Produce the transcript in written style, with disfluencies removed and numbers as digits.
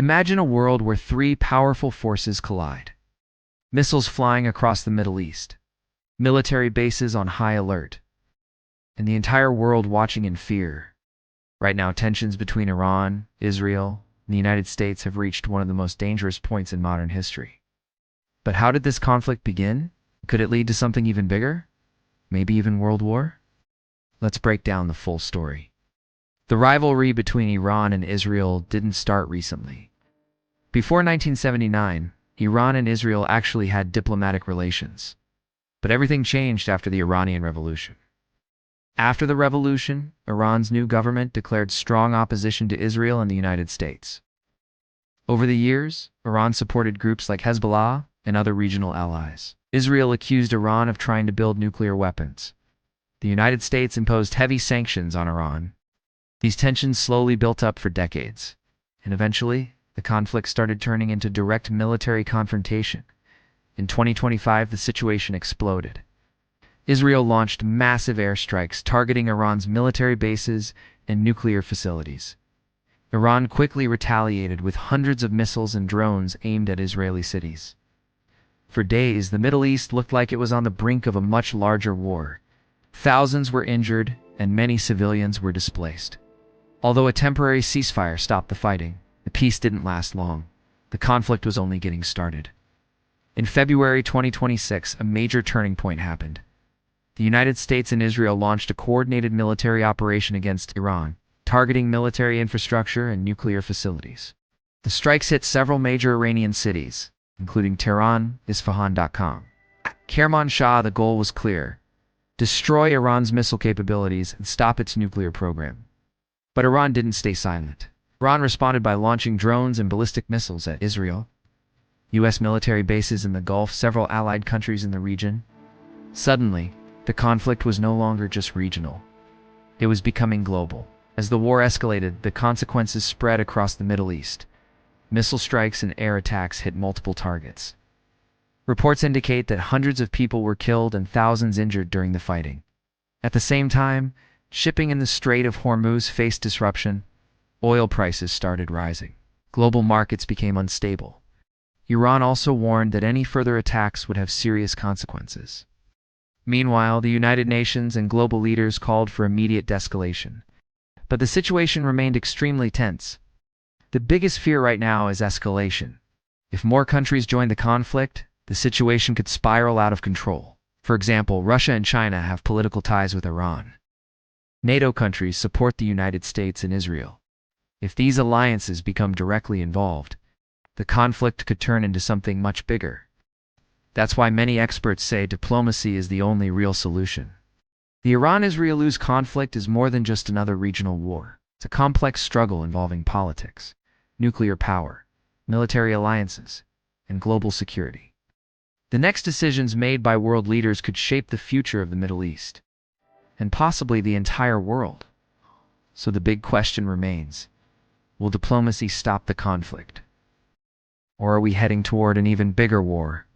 Imagine a world where three powerful forces collide. Missiles flying across the Middle East, military bases on high alert, and the entire world watching in fear. Right now, tensions between Iran, Israel, and the United States have reached one of the most dangerous points in modern history. But how did this conflict begin? Could it lead to something even bigger? Maybe even World War? Let's break down the full story. The rivalry between Iran and Israel didn't start recently. Before 1979, Iran and Israel actually had diplomatic relations. But everything changed after the Iranian Revolution. After the revolution, Iran's new government declared strong opposition to Israel and the United States. Over the years, Iran supported groups like Hezbollah and other regional allies. Israel accused Iran of trying to build nuclear weapons. The United States imposed heavy sanctions on Iran. These tensions slowly built up for decades, and eventually, the conflict started turning into direct military confrontation. In 2025, the situation exploded. Israel launched massive airstrikes targeting Iran's military bases and nuclear facilities. Iran quickly retaliated with hundreds of missiles and drones aimed at Israeli cities. For days, the Middle East looked like it was on the brink of a much larger war. Thousands were injured, and many civilians were displaced. Although a temporary ceasefire stopped the fighting, the peace didn't last long. The conflict was only getting started. In February 2026, a major turning point happened. The United States and Israel launched a coordinated military operation against Iran, targeting military infrastructure and nuclear facilities. The strikes hit several major Iranian cities, including Tehran, Isfahan. Kermanshah. The goal was clear: destroy Iran's missile capabilities and stop its nuclear program. But Iran didn't stay silent. Iran responded by launching drones and ballistic missiles at Israel, U.S. military bases in the Gulf, several allied countries in the region. Suddenly, the conflict was no longer just regional. It was becoming global. As the war escalated, the consequences spread across the Middle East. Missile strikes and air attacks hit multiple targets. Reports indicate that hundreds of people were killed and thousands injured during the fighting. At the same time, shipping in the Strait of Hormuz faced disruption. Oil prices started rising. Global markets became unstable. Iran also warned that any further attacks would have serious consequences. Meanwhile, the United Nations and global leaders called for immediate de-escalation. But the situation remained extremely tense. The biggest fear right now is escalation. If more countries join the conflict, the situation could spiral out of control. For example, Russia and China have political ties with Iran. NATO countries support the United States and Israel. If these alliances become directly involved, the conflict could turn into something much bigger. That's why many experts say diplomacy is the only real solution. The Iran-Israel conflict is more than just another regional war. It's a complex struggle involving politics, nuclear power, military alliances, and global security. The next decisions made by world leaders could shape the future of the Middle East, and possibly the entire world. So the big question remains: will diplomacy stop the conflict? Or are we heading toward an even bigger war?